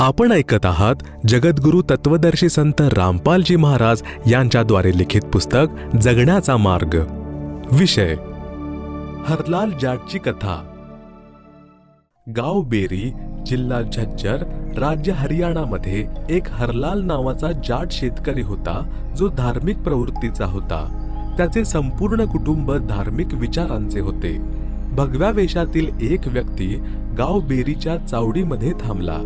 आपण ऐकत आहात जगद्गुरु तत्वदर्शी संत रामपालजी महाराज यांच्याद्वारे लिखित पुस्तक जगण्याचा मार्ग। विषय हरलाल जाटची कथा। गाव बेरी, जिल्हा झज्जर, राज्य हरियाणामध्ये एक हरलाल नावाचा जाट शेतकरी होता, जो धार्मिक प्रवृत्तीचा होता। त्याचे संपूर्ण कुटुंब धार्मिक विचारांचे होते। भगव्या वेशातील एक व्यक्ती गाव बेरीच्या चावडीमध्ये थांबला।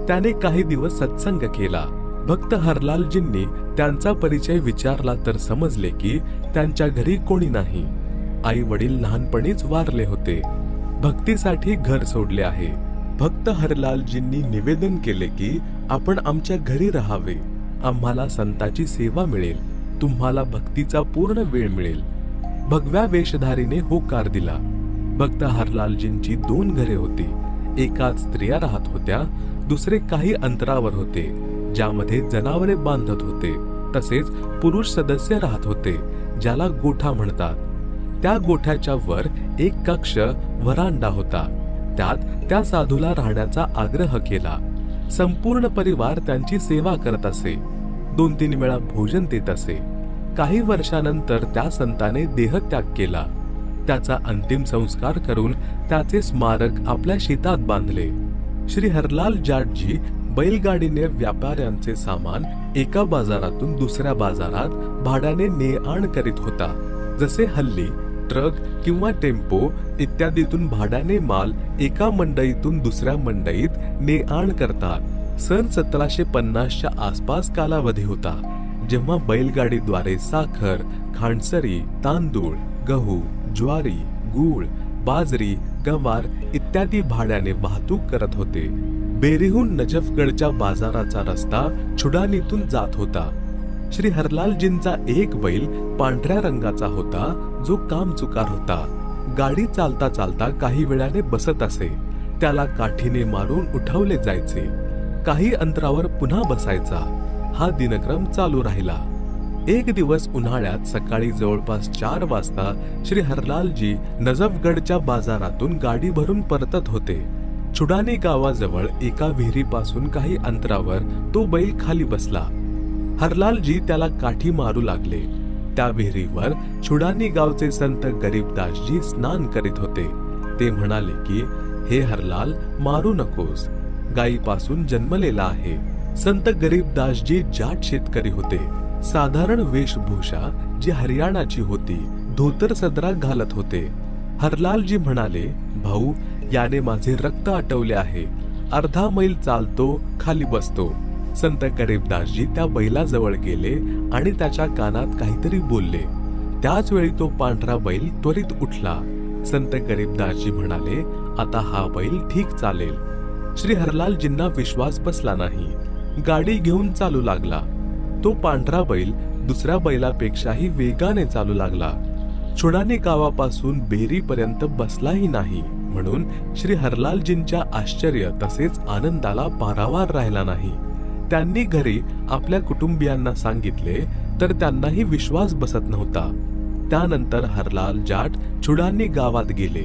त्याने काही दिवस सत्संग केला। भक्त हरलालजींनी त्यांचा परिचय विचारला तर समजले की त्यांच्या घरी कोणी नाही। आई वडील लहानपणीच वारले होते। भक्तीसाठी घर सोडले आहे। भक्त हरलालजींनी निवेदन केले की आपण आमच्या घरी राहावे, आम्हाला संताची सेवा मिळेल, तुम्हाला भक्तीचा पूर्ण वेळ मिळेल। भगव्या वेशधारीने होकार दिला। भक्त हरलालजींची 2 घरे होती। एकात स्त्रिया राहत होत्या, दुसरे काही अंतरावर होते, ज्यामध्ये जनावरे बांधत होते। तसेच पुरुष सदस्य राहत होते, ज्याला गोठा म्हणतात। त्या गोठ्याच्या वर एक कक्ष व्हरांडा होता। त्यात त्या साधूला राहण्याचा आग्रह केला। संपूर्ण परिवार त्यांची सेवा करत असे। 2-3 वेळा भोजन देत असे। काही वर्षानंतर त्या संताने देहत्याग केला। त्याचा अंतिम संस्कार करून त्याचे स्मारक आपल्या शेतात बांधले। श्री हरलाल जाटजी बैलगाडीने व्यापाऱ्यांचे सामान एका बाजारातून दुसऱ्या बाजारात भाड्याने ने-आण करीत होता। जसे हल्ली ट्रक किंवा टेम्पो इत्यादीतून भाड्याने माल एका मंडईतून दुसऱ्या मंडईत ने-आण करतात। सन 1750च्या आसपास कालावधी होता, जेव्हा बैलगाडीद्वारे साखर, खांडसरी, तांदूळ, गहू, ज्वारी, गूळ, बाजरी, गवार इत्यादी भाड्याने वाहतूक करत होते। बेरीहून नजफगडच्या बाजाराचा रस्ता छुडानीतून जात होता। श्री हरलालजींचा एक बैल पांढऱ्या रंगाचा होता, जो कामचुकार होता। गाडी चालता चालता काही वेळाने बसत असे। त्याला काठीने मारून उठवले जायचे। काही अंतरावर पुन्हा बसायचा। हा दिनक्रम चालू राहिला। एक दिवस उन्हाळ्यात सकाळी जवळपास 4 वाजता श्री हरलालजी नजफगडच्या बाजारातून गाडी भरून परतत होते। छुडानी गावाजवळ एका विहिरीपासून काही अंतरावर तो बैल खाली बसला। हरलालजी त्याला काठी मारू लागले। त्या विहिरीवर छुडानी गावचे संत गरीबदासजी स्नान करीत होते। ते म्हणाले की हे हरलाल, मारू नकोस, गायीपासून जन्मलेला आहे। संत गरीबदासजी जाट शेतकरी होते। साधारण वेशभूषा जी हरियाणाची होती, धोतर सदरा घालत होते। हरलालजी म्हणाले, भाऊ, याने माझे रक्त आटवले आहे। अर्धा मैल चालतो, खाली बसतो। संत गरीबदासजी त्या बैलाजवळ गेले आणि त्याच्या कानात काहीतरी बोलले। त्याच वेळी तो पांढरा बैल त्वरित उठला। संत गरीबदासजी म्हणाले, आता हा बैल ठीक चालेल। श्री हरलालजींना विश्वास बसला नाही। गाडी घेऊन चालू लागला। तो पांढरा बैल दुसऱ्या बैलापेक्षाही वेगाने चालू लागला। छुडानी गावापासून बेरीपर्यंत बसलाही नाही, म्हणून श्री हरलालजींच्या आश्चर्य तसेच आनंदाला पारावार राहिला नाही। त्यांनी घरी आपल्या कुटुंबियांना सांगितले तर त्यांनाही विश्वास बसत नव्हता। त्यानंतर हरलाल जाट छुडानी गावात गेले।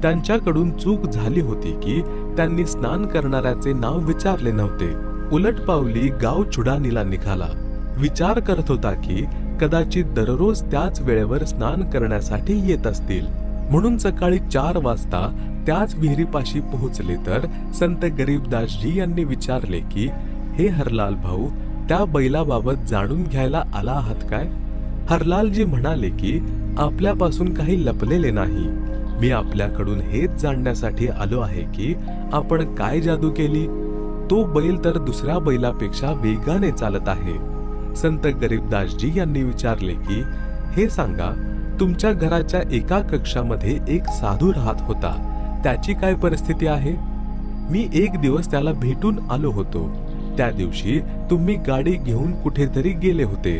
त्यांच्याकडून चूक झाली होती की त्यांनी स्नान करणाऱ्याचे नाव विचारले नव्हते। उलटपावली गाव छुडानीला निघाला। विचार करत होता की कदाचित दररोज त्याच वेळेवर स्नान करण्यासाठी येत असतील, म्हणून सकाळी 4 वाजता त्याच विहिरीपाशी पोहोचले तर संत गरीबदासजी यांनी विचारले की हे हरलाल भाऊ, त्या बैलाबाबत जाणून घ्यायला आला आहात काय? हरलालजी म्हणाले की आपल्यापासून काही लपलेले नाही। मी आपल्याकडून हेच जाणण्यासाठी आलो आहे की आपण काय जादू केली। तो बैल तर दुसऱ्या बैलापेक्षा वेगाने चालत आहे। संत गरीबदासजी यांनी विचारले की हे सांगा, तुमच्या घराच्या एका कक्षामध्ये एक साधू राहत होता, त्याची काय परिस्थिती आहे? मी एक दिवस त्याला भेटून आलो होतो। त्या दिवशी तुम्ही गाडी घेऊन कुठेतरी गेले होते।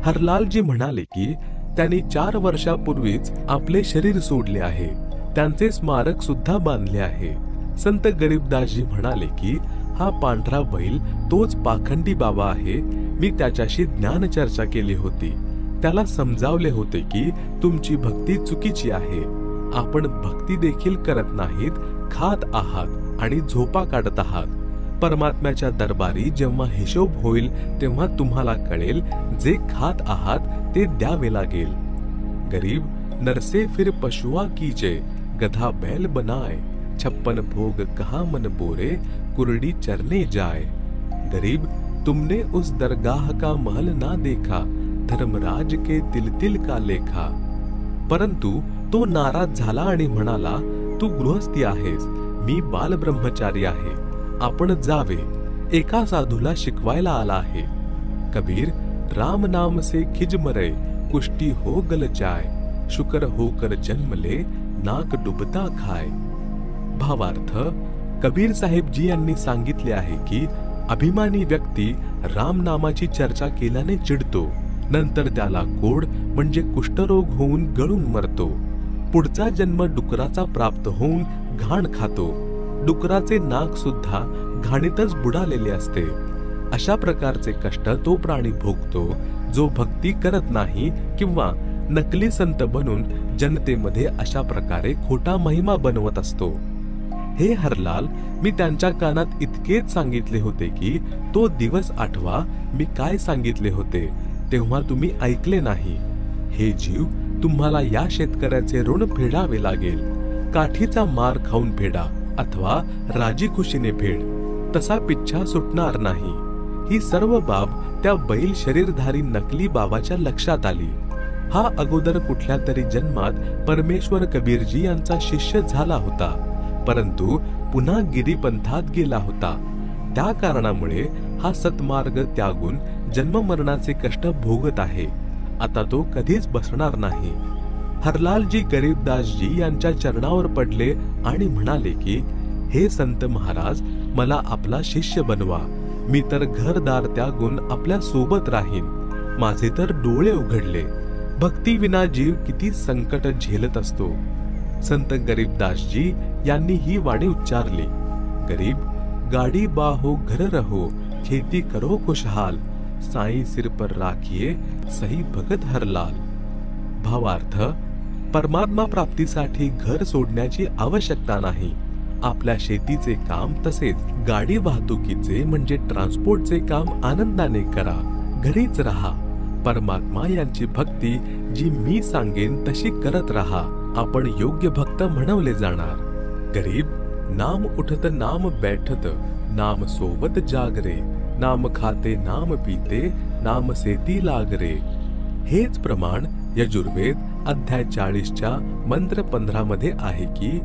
हरलालजी म्हणाले की त्यांनी 4 वर्षापूर्वीच आपले शरीर सोडले आहे। त्यांचे स्मारक सुद्धा बांधले आहे। संत गरीबदासजी म्हणाले की हा पांढरा बैल तोच पाखंडी बाबा आहे। मी त्याच्याशी ज्ञान चर्चा केली होती। त्याला समजावले होते की तुमची भक्ती चुकीची आहे। आपण भक्ती देखील करत नाहीत, खात आहात आणि झोपा काढत आहात। परमात्म्याच्या दरबारी जेव्हा हिशोब होईल तेव्हा तुम्हाला कळेल, जे खात आहात ते द्यावे लागेल. गरीब नरसे फिर पशुआ कीजे, गधा बैल बनाए, 56 भोग कहा मन बोरे, कुरडी चरने जाए. गरीब तुमने उस दरगाह का महल ना देखा, धर्मराज के तिल तिल का लेखा. परंतु तो नाराज झाला आणि म्हणाला, तू गृहस्थी आहेस, मी बाल ब्रह्मचारी आहे, आपण जावे, एका साधूला शिकवायला आला आहे. कबीर राम नाम से खिज मरे, कुष्टी हो गल जाय, शुकर होकर जन्म ले, नाक डुबता खाय. भावार्थ, कबीर साहेब जी यांनी सांगितले आहे की अभिमानी व्यक्ती राम नामाची चर्चा केल्याने चिडतो, नंतर त्याला कोड म्हणजे कुष्ठरोग होऊन गळून मरतो. पुढचा जन्म डुकराचा प्राप्त होऊन घाण खातो. डुकराचे नाक सुद्धा घाणीतच बुडालेले असते. अशा प्रकारचे कष्ट तो प्राणी भोगतो जो भक्ती करत नाही किंवा नकली संत बनून जनतेमध्ये अशा प्रकारे खोटा महिमा बनवत असतो. हे हरलाल, मी त्यांच्या कानात इतकेच सांगितले होते की तो दिवस आठवा, मी काय सांगितले होते तेव्हा तुम्ही ऐकले नाही. हे जीव, तुम्हाला या शेतकऱ्याचे ऋण फेडावे लागेल. काठीचा मार खाऊन फेडा अथवा राजी खुशीने फेड, तसा पिच्छा सुटणार नाही. ही सर्व बाब त्या बैल शरीरधारी नकली बाबाच्या लक्षात आली. हा अगोदर कुठल्या तरी जन्मात परमेश्वर कबीरजी यांचा शिष्य झाला होता, परंतु पुन्हा गिरीपंथात गेला होता. त्या कारणामुळे हा सत्मार्ग त्यागून जन्ममरणाचे कष्ट भोगत आहे. आता तो कधीच बसणार नाही. हरलालजी गरीबदासजी यांच्या चरणावर पडले आणि म्हणाले की, हे संत महाराज, मला आपला शिष्य बनवा. मी तर घरदार त्यागून आपल्या सोबत राहीन. माझे तर डोळे उघडले. भक्ती विना जीव किती संकट झेलत असतो. संत गरीबदासजी यांनी ही वाणी उच्चारली. गरीब गाडी बाहो घर रहो, खेती करो खुशहाल, साई सिर पर राखिये सही भगत हरलाल. भावार्थ, परमात्मा प्राप्तीसाठी घर सोडण्याची आवश्यकता नाही. आपल्या शेतीचे काम तसेच गाडी वाहतुकीचे म्हणजे ट्रान्सपोर्टचे काम आनंदाने करा. घरीच राहा. परमात्मा यांची भक्ती जी मी सांगेन तशी करत राहा. आपण योग्य भक्त म्हणवले जाणार. गरीब नाम उठत नाम बैठत, नाम सोवत जागरे, नाम खाते नाम पीते, नाम सेती लागरे. हेच प्रमाण यजुर्वेद अध्याय 40च्या मंत्र 15 मध्ये आहे की,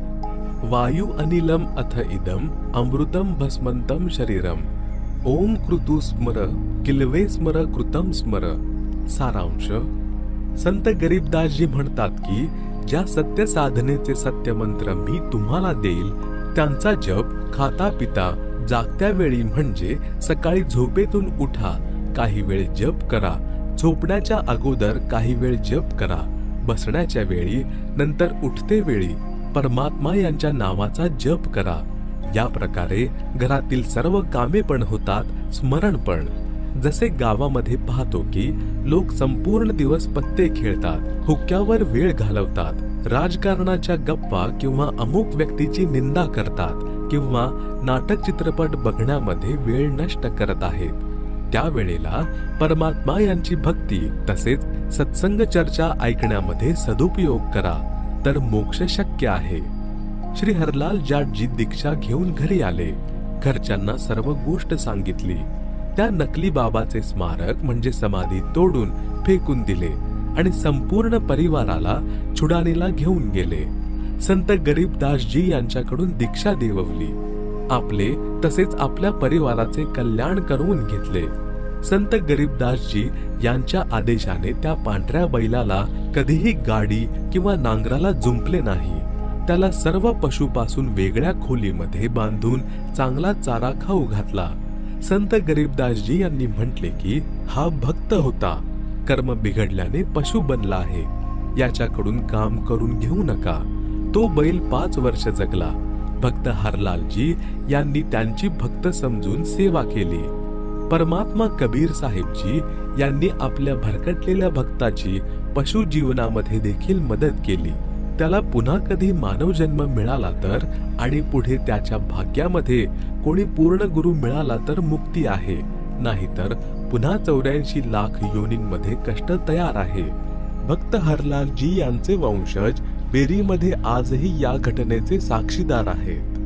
वायु अनिलम अथ इदम अमृतम भस्मंतम शरीरम, ओम कृतु स्मर किल्वे स्मर कृतम स्मर. सारांश, संत गरीबदासजी म्हणतात की ज्या सत्य साधनेचे सत्य मंत्र मी तुम्हाला देईल त्यांचा जप खाता पिता जागत्या वेळी म्हणजे सकाळी झोपेतून उठा, काही वेळ जप करा. झोपण्याच्या अगोदर काही वेळ जप करा. बसण्याच्या वेळी, नंतर उठते वेळी परमात्मा यांच्या नावाचा जप करा. या प्रकारे घरातील सर्व कामे पण होतात, स्मरण पण. जसे गावामध्ये पाहतो की लोक संपूर्ण दिवस पत्ते खेळतात, हुक्क्यावर वेळ घालवतात, राजकारणाच्या गप्पा किंवा अमुक व्यक्तीची निंदा करतात किंवा नाटक चित्रपट बघण्यामध्ये वेळ नष्ट करत आहेत. त्यावेळेला परमात्मा यांची भक्ती तसेच सत्संग चर्चा ऐकण्यामध्ये सदुपयोग करा, तर मोक्ष शक्य आहे. श्री हरलाल जाटजी दीक्षा घेऊन घरी आले. घरच्यांना सर्व गोष्ट सांगितली. त्या नकली बाबाचे स्मारक म्हणजे समाधी तोडून फेकून दिले आणि संपूर्ण परिवाराला छुडानीला घेऊन गेले. संत गरीबदासजी यांच्याकडून दीक्षा देववली. आपले तसेच आपल्या परिवाराचे कल्याण करून घेतले. संत गरीबदासजी यांच्या आदेशाने त्या पांढऱ्या बैलाला कधीही गाडी किंवा नांगराला जुंपले नाही. त्याला सर्व पशुपासून वेगळ्या खोलीमध्ये बांधून चांगला चारा खाऊ घातला. संत गरीबदासजी यांनी म्हटले की हा भक्त होता, कर्म बिघडल्याने पशु बनला आहे, याच्याकडून काम करून घेऊ नका. तो बैल 5 वर्ष जगला. भक्त हरलालजी यांनी त्यांची भक्त समजून सेवा केली. परमात्मा कबीर साहेबजी यांनी आपल्या भरकटलेल्या भक्ताची पशु जीवनामध्ये देखील मदत केली. त्याला पुन्हा कधी मानव जन्म मिळाला तर आणि पुढे त्याच्या भाग्यामध्ये कोणी पूर्ण गुरु मिळाला तर मुक्ती आहे, नाहीतर पुन्हा 84 लाख योनींमध्ये कष्ट तयार आहे. भक्त हरलालजी यांचे वंशज बेरीमध्ये आजही या घटनेचे साक्षीदार आहेत.